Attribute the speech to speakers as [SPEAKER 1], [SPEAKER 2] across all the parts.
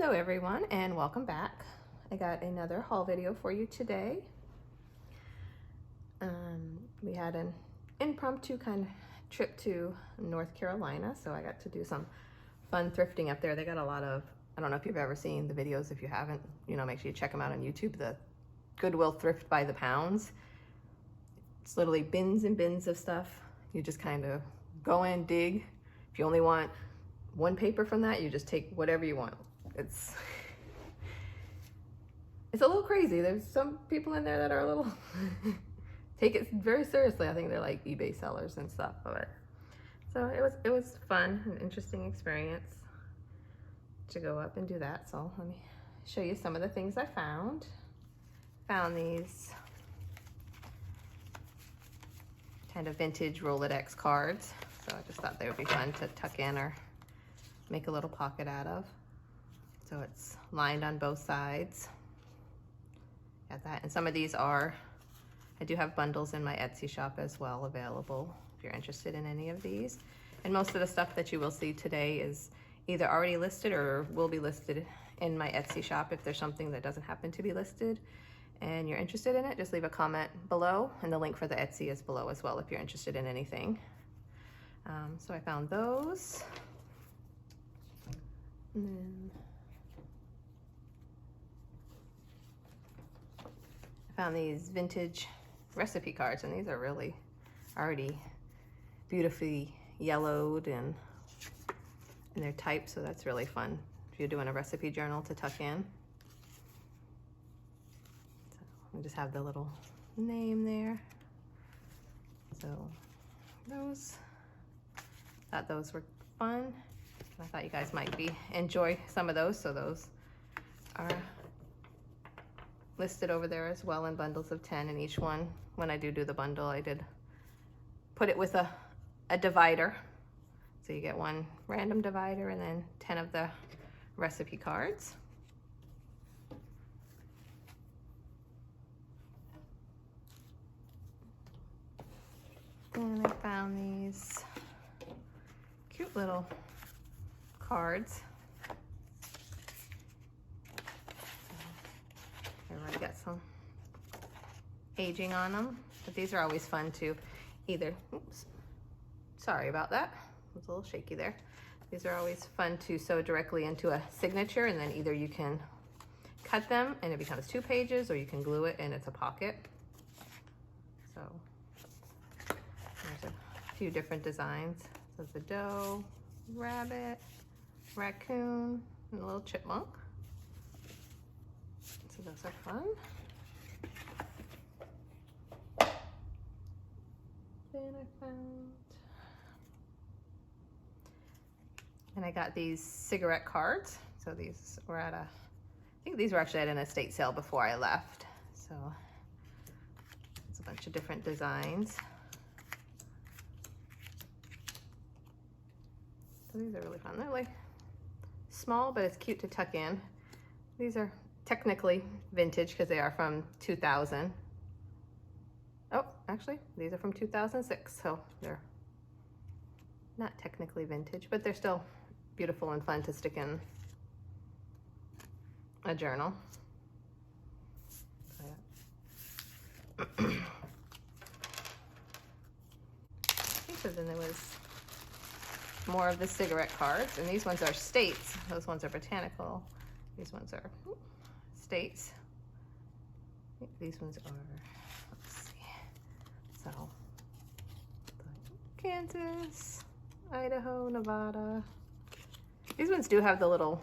[SPEAKER 1] Hello everyone and welcome back. I got another haul video for you today. We had an impromptu kind of trip to North Carolina, so I got to do some fun thrifting up there. They got a lot of, I don't know if you've ever seen the videos. If you haven't, make sure you check them out on YouTube, the Goodwill thrift by the pounds. It's literally bins and bins of stuff. You just kind of go in, dig. If you only want one paper from that, you just take whatever you want. It's a little crazy. There's some people in there that are a little take it very seriously. I think they're like eBay sellers and stuff. But so it was fun, an interesting experience to go up and do that. So let me show you some of the things I found. Found these kind of vintage Rolodex cards. So I just thought they would be fun to tuck in or make a little pocket out of. So it's lined on both sides. Got that. And some of these are, I do have bundles in my Etsy shop as well available if you're interested in any of these. And most of the stuff that you will see today is either already listed or will be listed in my Etsy shop. If there's something that doesn't happen to be listed and you're interested in it, just leave a comment below, and the link for the Etsy is below as well if you're interested in anything. So I found those. And then I found these vintage recipe cards, and these are really already beautifully yellowed and they're typed, so that's really fun if you're doing a recipe journal to tuck in. So we just have the little name there. So thought those were fun. I thought you guys might enjoy some of those, so those are listed over there as well in bundles of 10, and each one, when I do the bundle, I did put it with a divider. So you get one random divider and then 10 of the recipe cards. And I found these cute little cards. Everybody got some aging on them, but these are always fun to either, oops, sorry about that, it was a little shaky there. These are always fun to sew directly into a signature, and then either you can cut them and it becomes 2 pages, or you can glue it and it's a pocket. So there's a few different designs. So it's a doe, rabbit, raccoon, and a little chipmunk. So those are fun. Then I found, and I got these cigarette cards. So these were at I think these were actually at an estate sale before I left. So it's a bunch of different designs. So these are really fun. They're like small, but it's cute to tuck in. These are technically vintage because they are from 2000. Oh, actually, these are from 2006, so they're not technically vintage, but they're still beautiful and fun to stick in a journal. So then there was more of the cigarette cards, and these ones are states. Those ones are botanical. These ones are states. These ones are, let's see, so Kansas, Idaho, Nevada. These ones do have the little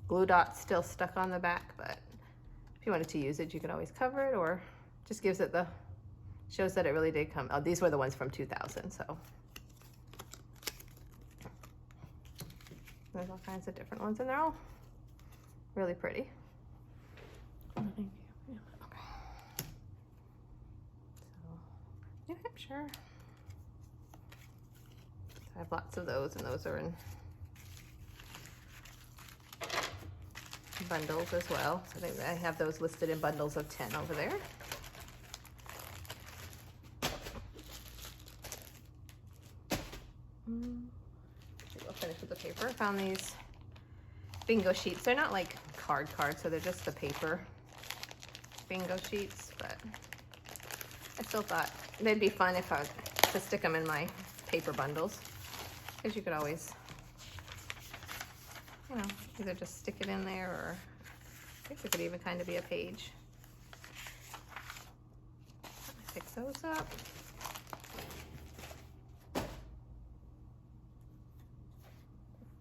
[SPEAKER 1] glue dots still stuck on the back, but if you wanted to use it, you could always cover it, or just gives it shows that it really did come. Oh, these were the ones from 2000, so. There's all kinds of different ones, and they're all really pretty. Thank you. Yeah, okay. So, New Hampshire. I have lots of those, and those are in bundles as well. So I think I have those listed in bundles of 10 over there. I'll finish with the paper. I found these bingo sheets. They're not like cards, so they're just the paper bingo sheets, but I still thought they'd be fun if I was to stick them in my paper bundles, because you could always, you know, either just stick it in there, or I guess it could even kind of be a page. Pick those up.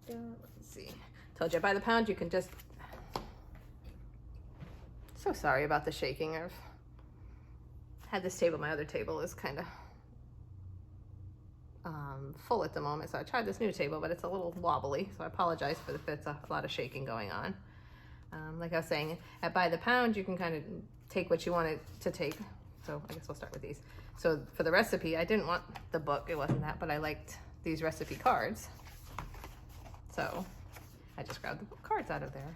[SPEAKER 1] Let's see. Told you by the pound you can just. So sorry about the shaking. I've had this table. My other table is kind of full at the moment, so I tried this new table, but it's a little wobbly, so I apologize for if it's a lot of shaking going on. Like I was saying, at by the pound you can kind of take what you want it to take. So I guess we'll start with these. So for the recipe, I didn't want the book, it wasn't that, but I liked these recipe cards. So I just grabbed the cards out of there.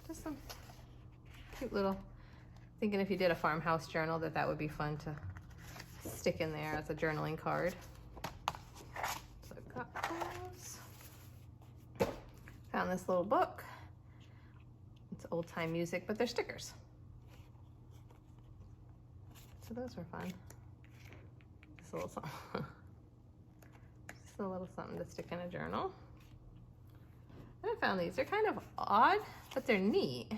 [SPEAKER 1] Just some cute little, thinking if you did a farmhouse journal that would be fun to stick in there as a journaling card. So I've got those. Found this little book. It's old time music, but they're stickers. So those were fun. Just a little something. Just a little something to stick in a journal. And I found these. They're kind of odd, but they're neat.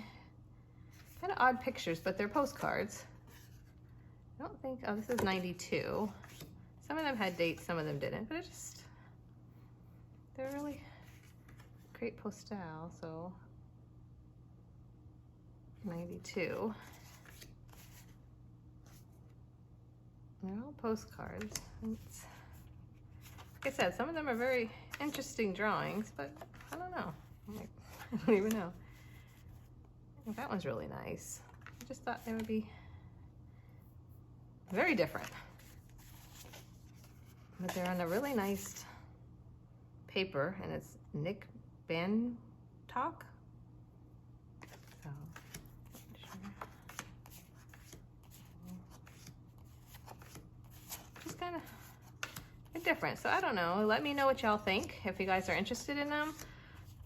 [SPEAKER 1] Kind of odd pictures, but they're postcards. I don't think, oh, this is 92. Some of them had dates, some of them didn't, but they're really great postal, so 92. They're all postcards. It's, like I said, some of them are very interesting drawings, but I don't know. I don't even know. That one's really nice. I just thought they would be very different. But they're on a really nice paper, and it's Nick Bantock. So, just kind of different. So I don't know. Let me know what y'all think. If you guys are interested in them,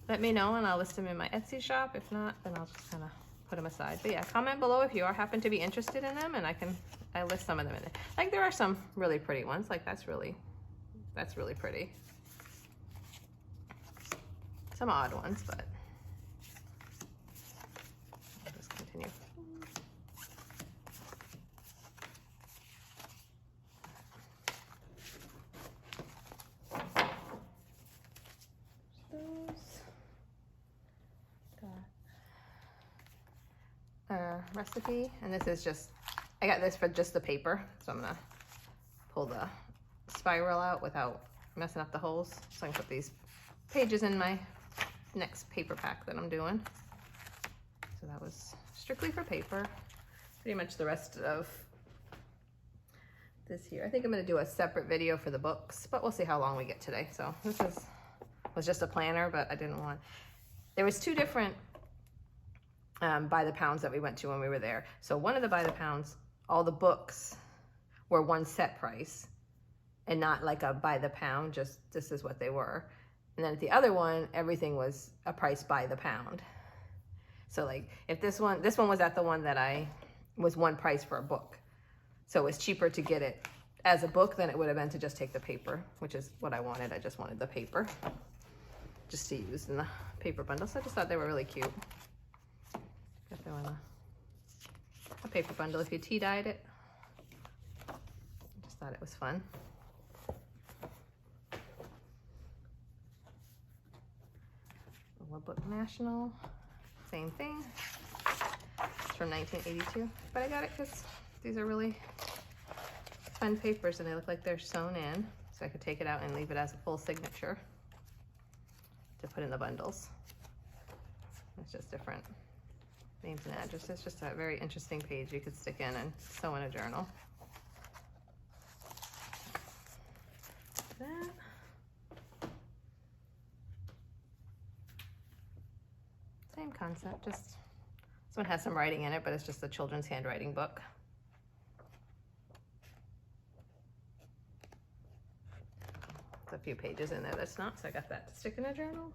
[SPEAKER 1] let me know and I'll list them in my Etsy shop. If not, then I'll just kind of put them aside. But yeah, comment below if you happen to be interested in them, and I list some of them in there. Like there are some really pretty ones. Like that's really pretty. Some odd ones, but I'll just continue. Recipe, and this is just, I got this for just the paper, so I'm gonna pull the spiral out without messing up the holes, so I can put these pages in my next paper pack that I'm doing. So that was strictly for paper. Pretty much the rest of this here. I think I'm gonna do a separate video for the books, but we'll see how long we get today. So this was just a planner, but I didn't want, there was two different by the pounds that we went to when we were there. So one of the by the pounds, all the books were one set price and not like a by the pound, just this is what they were. And then at the other one, everything was a price by the pound. So like if this one was at the one that was one price for a book. So it was cheaper to get it as a book than it would have been to just take the paper, which is what I wanted. I just wanted the paper just to use in the paper bundle. So I just thought they were really cute. Got them on a paper bundle if you tea dyed it. I just thought it was fun. Book National, same thing. It's from 1982, but I got it because these are really fun papers and they look like they're sewn in, so I could take it out and leave it as a full signature to put in the bundles. It's just different names and addresses. It's just a very interesting page you could stick in and sew in a journal. That. Same concept, just this one has some writing in it, but it's just a children's handwriting book. There's a few pages in there that's not, so I got that to stick in a journal.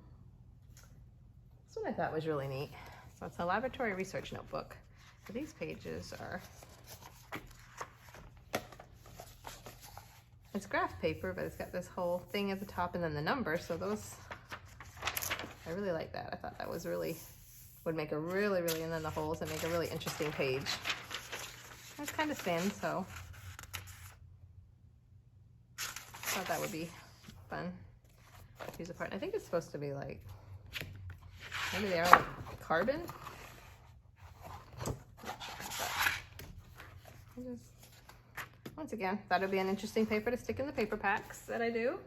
[SPEAKER 1] This one I thought was really neat. So it's a laboratory research notebook. So these pages are, it's graph paper, but it's got this whole thing at the top and then the number. So those, I really like that. I thought that was really, would make a really, and then the holes and make a really interesting page. It's kind of thin, so I thought that would be fun to use apart. And I think it's supposed to be like, maybe they are like carbon. Once again, that would be an interesting paper to stick in the paper packs that I do.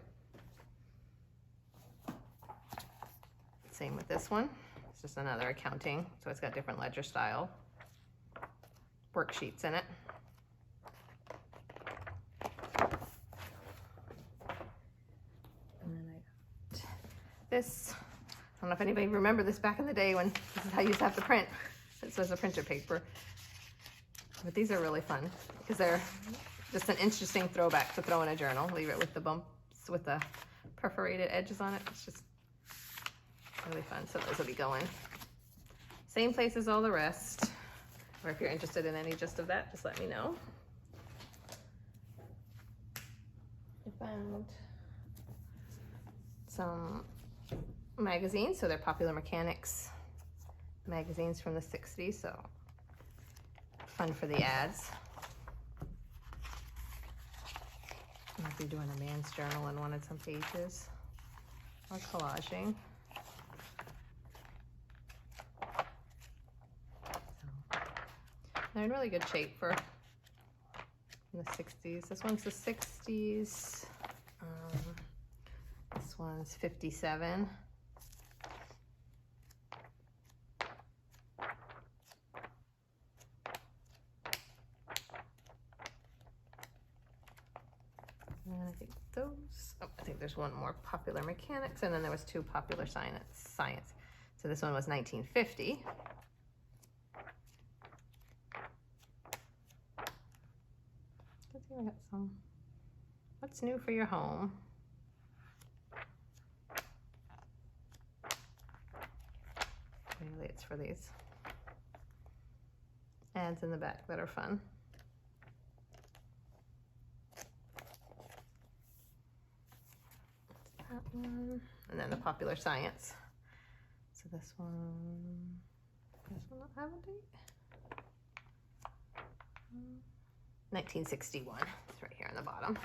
[SPEAKER 1] Same with this one. It's just another accounting, so it's got different ledger style worksheets in it. And then I got this. I don't know if anybody remember this back in the day when this is how you used to have to print. This was a printer paper. But these are really fun because they're just an interesting throwback to throw in a journal. Leave it with the bumps, with the perforated edges on it. It's just really fun. So those will be going. Same place as all the rest. Or if you're interested in any just of that, just let me know. I found some magazines. So they're Popular Mechanics magazines from the 60s. So fun for the ads. I might be doing a man's journal and wanted some pages. Or collaging. They're in really good shape for the 60s. This one's the 60s. This one's 57. And I think those, oh, I think there's one more Popular Mechanics, and then there was two Popular Science. So this one was 1950. I got some, what's new for your home? Really, it's for these ads in the back that are fun. That one, and then the Popular Science. So this one will have a date. 1961, it's right here on the bottom.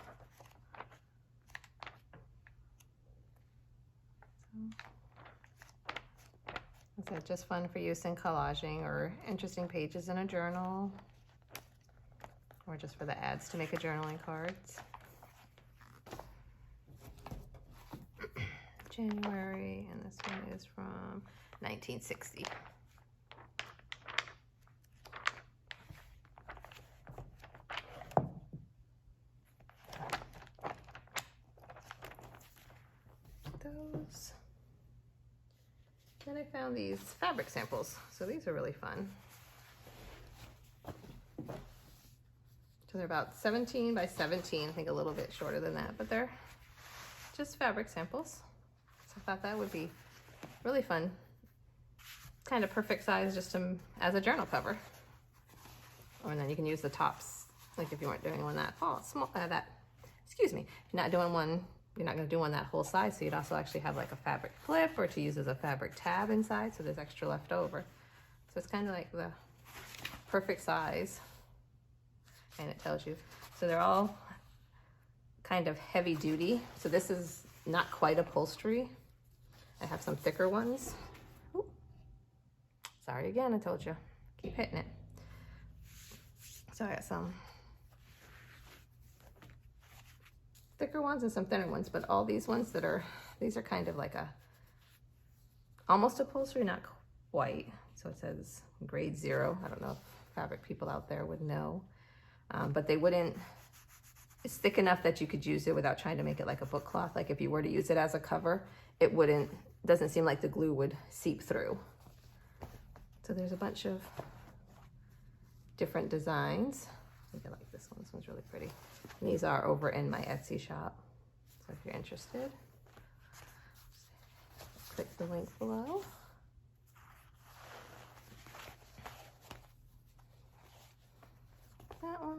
[SPEAKER 1] So, is that just fun for use in collaging or interesting pages in a journal? Or just for the ads to make a journaling cards? January, and this one is from 1960. Those. Then I found these fabric samples. So these are really fun. So they're about 17 by 17, I think a little bit shorter than that, but they're just fabric samples. So I thought that would be really fun. Kind of perfect size just as a journal cover. Or then you can use the tops, like if you weren't doing one that small, excuse me, if you're not doing one, you're not going to do one that whole size, so you'd also actually have like a fabric clip or to use as a fabric tab inside, so there's extra left over. So it's kind of like the perfect size, and it tells you. So they're all kind of heavy duty. So this is not quite upholstery. I have some thicker ones. Ooh. Sorry again, I told you. Keep hitting it. So I got some thicker ones and some thinner ones, but all these ones that are, these are kind of like a almost upholstery, not quite. So it says grade 0. I don't know if fabric people out there would know, but they wouldn't, it's thick enough that you could use it without trying to make it like a book cloth. Like if you were to use it as a cover, it wouldn't, doesn't seem like the glue would seep through. So there's a bunch of different designs. I think I like this one. This one's really pretty. And these are over in my Etsy shop. So if you're interested, click the link below.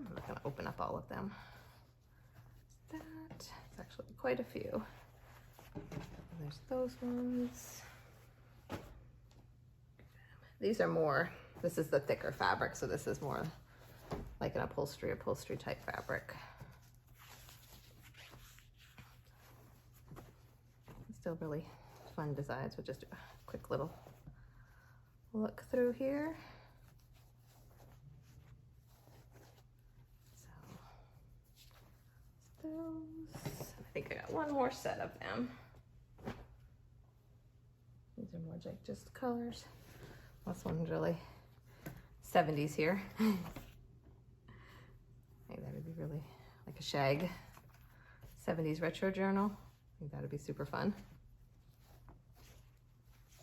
[SPEAKER 1] I'm not gonna open up all of them. It's actually quite a few. There's those ones. These are more, this is the thicker fabric, so this is more like an upholstery type fabric. Still really fun designs. We'll just do a quick little look through here. So those, I think I got one more set of them. These are more like just colors. This one's really 70s here. I think that would be really like a shag 70s retro journal. I think that would be super fun.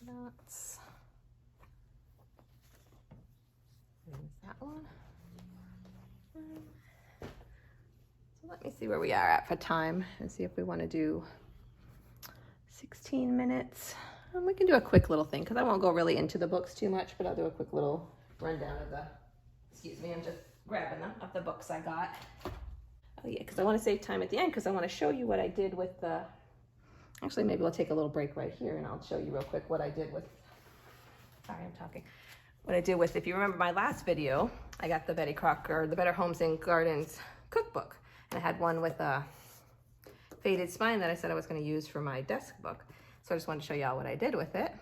[SPEAKER 1] That's that one. So let me see where we are at for time and see if we want to do 16 minutes. We can do a quick little thing because I won't go really into the books too much, but I'll do a quick little rundown of the, excuse me, I'm just grabbing them, of the books I got. Oh yeah, because I want to save time at the end because I want to show you what I did with the, actually maybe we'll take a little break right here and I'll show you real quick what I did with, sorry I'm talking, what I did with, if you remember my last video, I got the Betty Crocker, the Better Homes and Gardens cookbook, and I had one with a faded spine that I said I was going to use for my desk book. So I just wanted to show y'all what I did with it.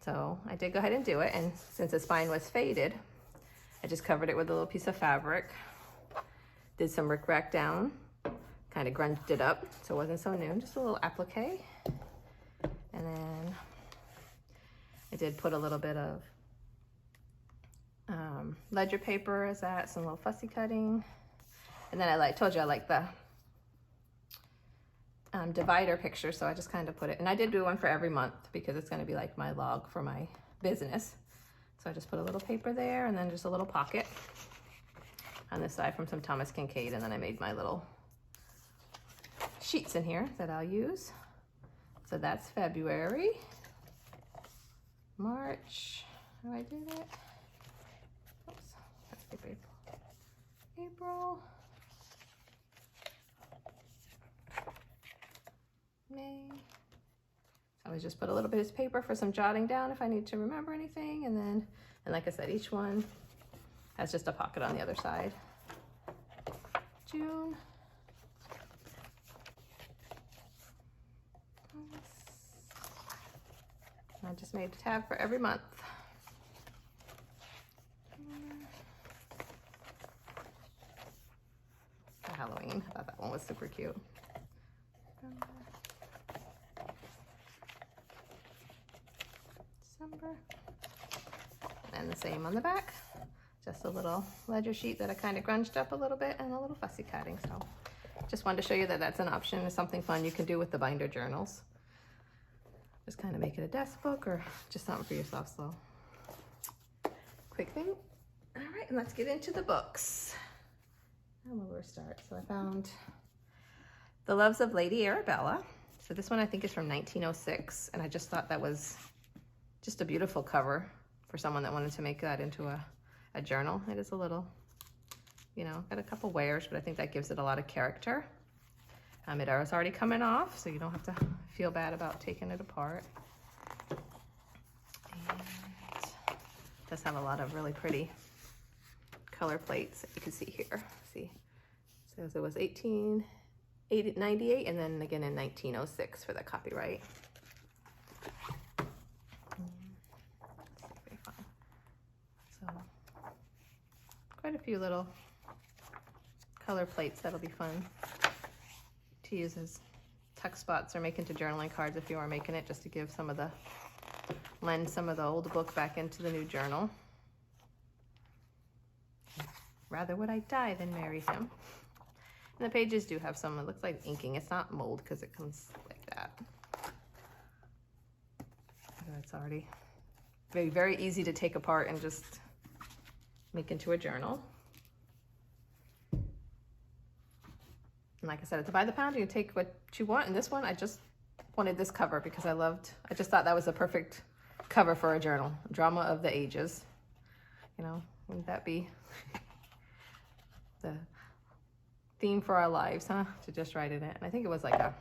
[SPEAKER 1] So I did go ahead and do it, and since the spine was faded, I just covered it with a little piece of fabric, did some rickrack down, kind of grunged it up so it wasn't so new, just a little applique. And then I did put a little bit of ledger paper as that, some little fussy cutting. And then I told you I like the divider picture, so I just kind of put it, and I did do one for every month because it's going to be like my log for my business. So I just put a little paper there and then just a little pocket on this side from some Thomas Kincaid, and then I made my little sheets in here that I'll use. So that's February, March, oh I did it, oops, that's April, May. I always just put a little bit of paper for some jotting down if I need to remember anything, and then, and like I said, each one has just a pocket on the other side. June, I just made a tab for every month. For Halloween, I thought that one was super cute. December. And the same on the back. Just a little ledger sheet that I kind of grunged up a little bit and a little fussy cutting. So just wanted to show you that that's an option. It's something fun you can do with the binder journals. Just kind of make it a desk book or just something for yourself. So quick thing. All right, and let's get into the books. And we'll start. So I found The Loves of Lady Arabella. So this one I think is from 1906, and I just thought that was just a beautiful cover for someone that wanted to make that into a journal. It is a little, you know, got a couple wears, but I think that gives it a lot of character. It is already coming off, so you don't have to feel bad about taking it apart. And it does have a lot of really pretty color plates that you can see here. See, it says it was 1898 and then again in 1906 for the copyright. So quite a few little color plates that'll be fun to use as tuck spots or make into journaling cards if you are making it, just to give some of the, lend some of the old book back into the new journal. Rather would I die than marry him. And the pages do have some, it looks like inking. It's not mold because it comes like that. So it's already very, very easy to take apart and just make into a journal. And like I said, to buy the pound, you can take what you want. And this one, I just wanted this cover because I just thought that was the perfect cover for a journal. Drama of the Ages. You know, wouldn't that be the theme for our lives, huh? To just write it in. And I think it was like a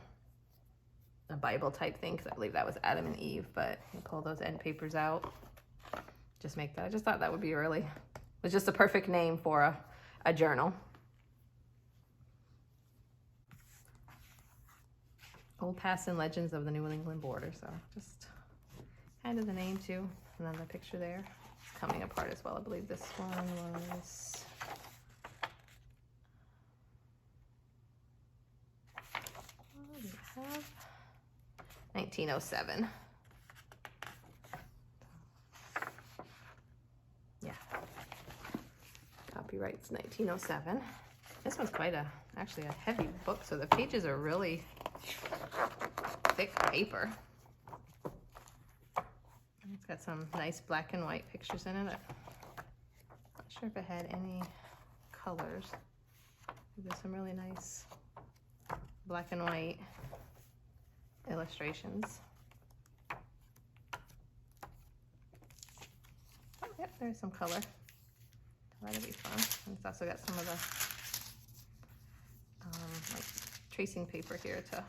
[SPEAKER 1] Bible type thing, because I believe that was Adam and Eve, but you pull those end papers out, just make that. I just thought that would be really, it was just a perfect name for a journal. Old Past and Legends of the New England Border. So just kind of the name too. And then the picture there. It's coming apart as well. I believe this one was, what do we have? 1907. Yeah. Copyright's 1907. This one's quite actually a heavy book, so the pages are really thick paper. It's got some nice black and white pictures in it. Not sure if it had any colors. There's some really nice black and white illustrations. Oh, yep, there's some color. That'll be fun. And it's also got some of the like tracing paper here to.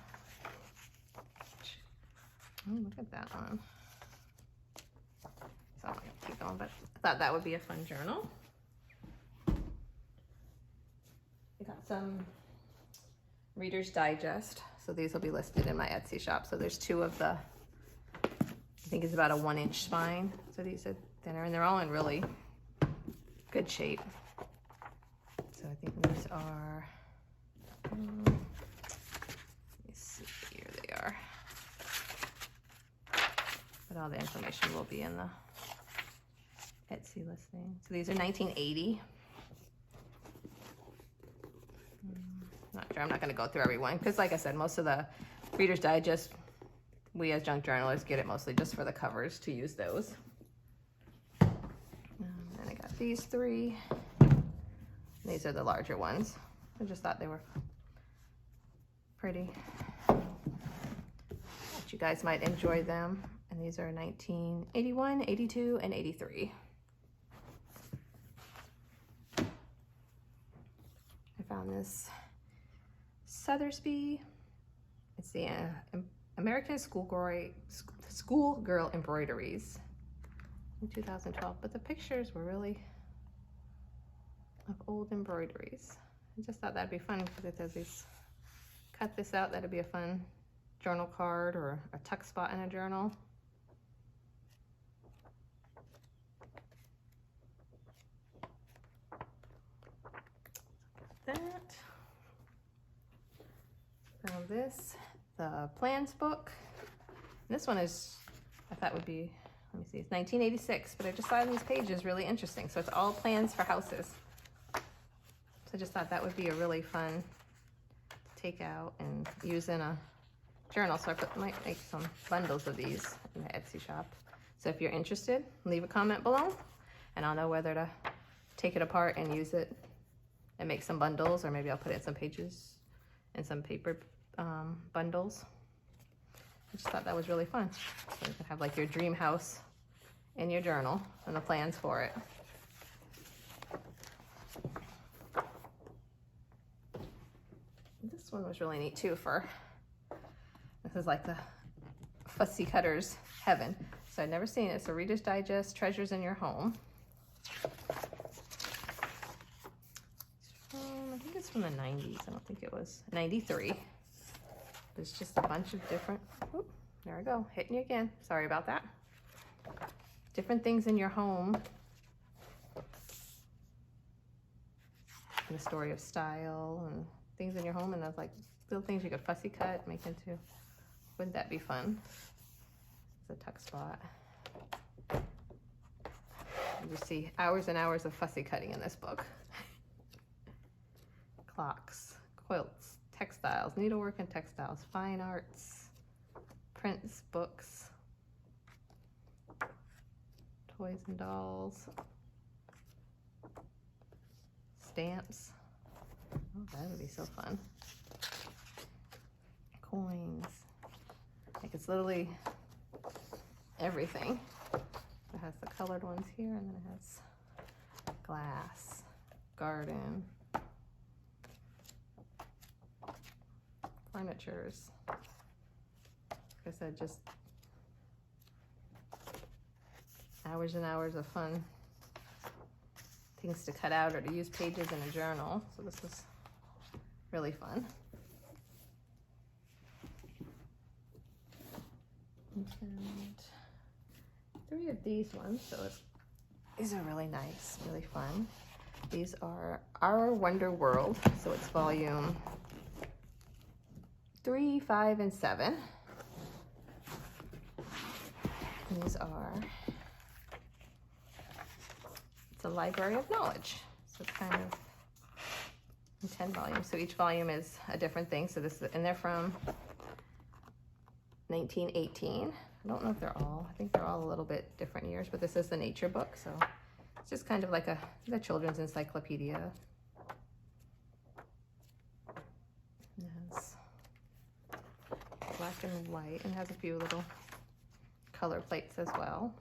[SPEAKER 1] Oh, look at that one. So I'm gonna keep going, but I thought that would be a fun journal. We got some Reader's Digest. So these will be listed in my Etsy shop. So there's two of the, I think it's about a 1-inch spine. So these are thinner, and they're all in really good shape. So I think these are, let me see, here they are. But all the information will be in the Etsy listing. So these are 1980. Not sure, I'm not gonna go through every one, because like I said, most of the Reader's Digest, we as junk journalers get it mostly just for the covers to use those. And I got these three. These are the larger ones. I just thought they were pretty. Thought you guys might enjoy them. And these are 1981, 82, and 83. I found this Sothersby. It's the American Schoolgirl Embroideries in 2012. But the pictures were really of old embroideries. I just thought that'd be fun, because it does these, cut this out, that'd be a fun journal card or a tuck spot in a journal. That. Now this, the plans book. And this one is, I thought would be, let me see, it's 1986, but I just saw these pages really interesting. So it's all plans for houses. So I just thought that would be a really fun take out and use in a journal. So I might make some bundles of these in the Etsy shop. So if you're interested, leave a comment below and I'll know whether to take it apart and use it and make some bundles, or maybe I'll put in some pages and some paper bundles. I just thought that was really fun. So you can have like your dream house in your journal and the plans for it. This one was really neat too. This is like the fussy cutter's heaven. So I'd never seen it. So Reader's Digest, Treasures in Your Home. I think it's from the 90s. I don't think it was 93. There's just a bunch of different, oop, there I go, hitting you again. Sorry about that. Different things in your home. And the story of style and things in your home, and that's like little things you could fussy cut, make into, wouldn't that be fun? It's a tuck spot. You see hours and hours of fussy cutting in this book. Clocks, quilts, textiles, needlework and textiles, fine arts, prints, books, toys and dolls, stamps. Oh, that would be so fun. Coins. Like it's literally everything. It has the colored ones here, and then it has glass, garden, furnitures. Like I said, just hours and hours of fun things to cut out or to use pages in a journal. So this was really fun. And 3 of these ones, so these are really nice, really fun. These are Our Wonder World, so it's volume 3, 5, and 7. And these are, it's a library of knowledge, so it's kind of in 10 volumes. So each volume is a different thing. So this is, and they're from 1918. I don't know if they're all, I think they're all a little bit different years, but this is the nature book, so it's just kind of like the children's encyclopedia. It has black and white and has a few little color plates as well.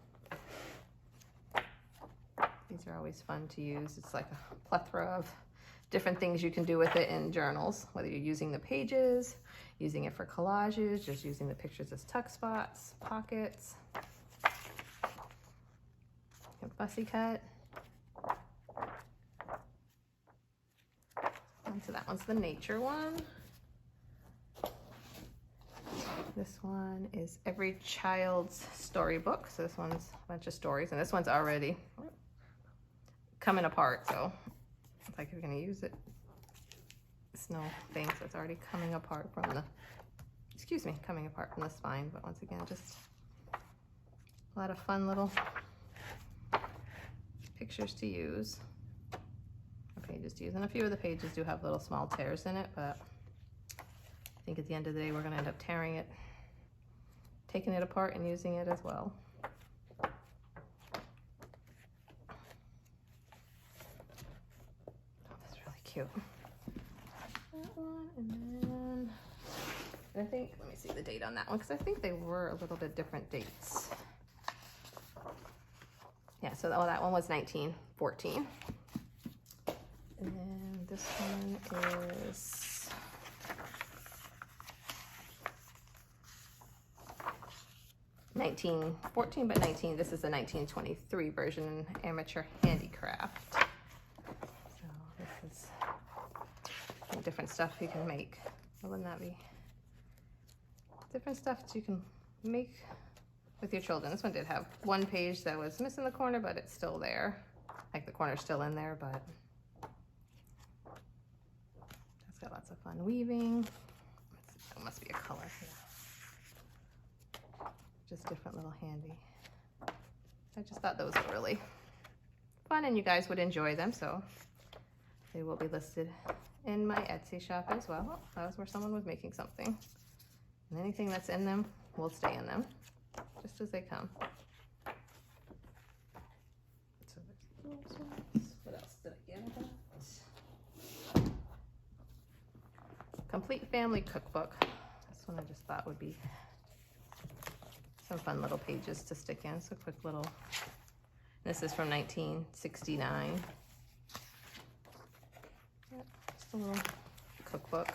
[SPEAKER 1] These are always fun to use. It's like a plethora of different things you can do with it in journals, whether you're using the pages, using it for collages, just using the pictures as tuck spots, pockets. Fussy cut. And so that one's the nature one. This one is Every Child's Storybook. So this one's a bunch of stories, and this one's already coming apart. So it's like you're gonna use it. Snow thing, so it's already coming apart from the, coming apart from the spine. But once again, just a lot of fun little pictures to use, or pages to use. And a few of the pages do have little small tears in it, but I think at the end of the day, we're gonna end up tearing it, taking it apart and using it as well. Oh, that's really cute. That one, and then I think, let me see the date on that one, because I think they were a little bit different dates. Yeah, so that one was 1914. And then this one is (1914), but this is the 1923 version in Amateur Handicraft. So this is different stuff you can make. Wouldn't that be different stuff that you can make with your children? This one did have one page that was missing the corner, but it's still there. Like the corner's still in there, but it's got lots of fun weaving. It must be a color here. Just different little handy. I just thought those were really fun and you guys would enjoy them, so they will be listed in my Etsy shop as well. Oh, that was where someone was making something. And anything that's in them will stay in them, just as they come. So there's those ones. What else did I get? Complete Family Cookbook. This one I just thought would be some fun little pages to stick in. So quick little, this is from 1969. Yep, just a little cookbook.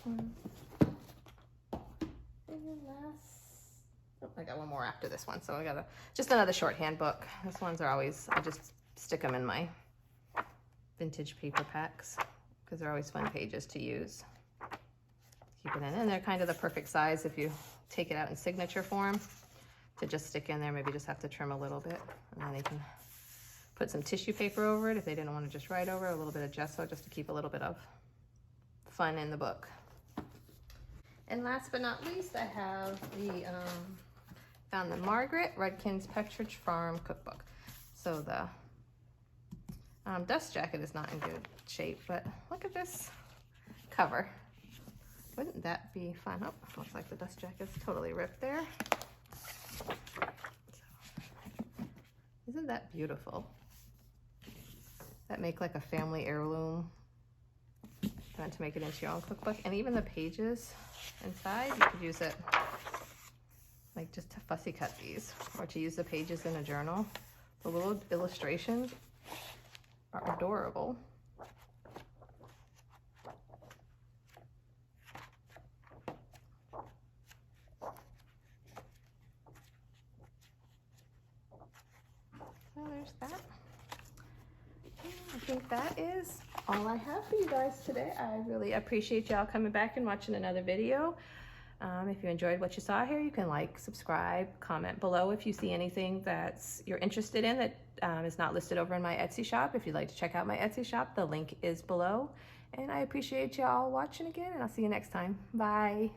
[SPEAKER 1] And last, oh, I got one more after this one, so I got just another shorthand book. These ones are always, I just stick them in my vintage paper packs because they're always fun pages to use. Keep it in, and they're kind of the perfect size if you take it out in signature form to just stick in there. Maybe just have to trim a little bit, and then they can put some tissue paper over it if they didn't want to just write over it, a little bit of gesso just to keep a little bit of fun in the book. And last but not least, I have found the Margaret Rudkin's Pettridge Farm Cookbook. So the dust jacket is not in good shape, but look at this cover. Wouldn't that be fun? Oh, looks like the dust jacket's totally ripped there. Isn't that beautiful? That make like a family heirloom. Trying to make it into your own cookbook. And even the pages inside, you could use it like just to fussy cut these, or to use the pages in a journal. The little illustrations are adorable. So there's that. I think that is all I have for you guys today. I really appreciate y'all coming back and watching another video. If you enjoyed what you saw here, you can like, subscribe, comment below if you see anything that's you're interested in that is not listed over in my Etsy shop. If you'd like to check out my Etsy shop, the link is below. And I appreciate y'all watching again, and I'll see you next time. Bye.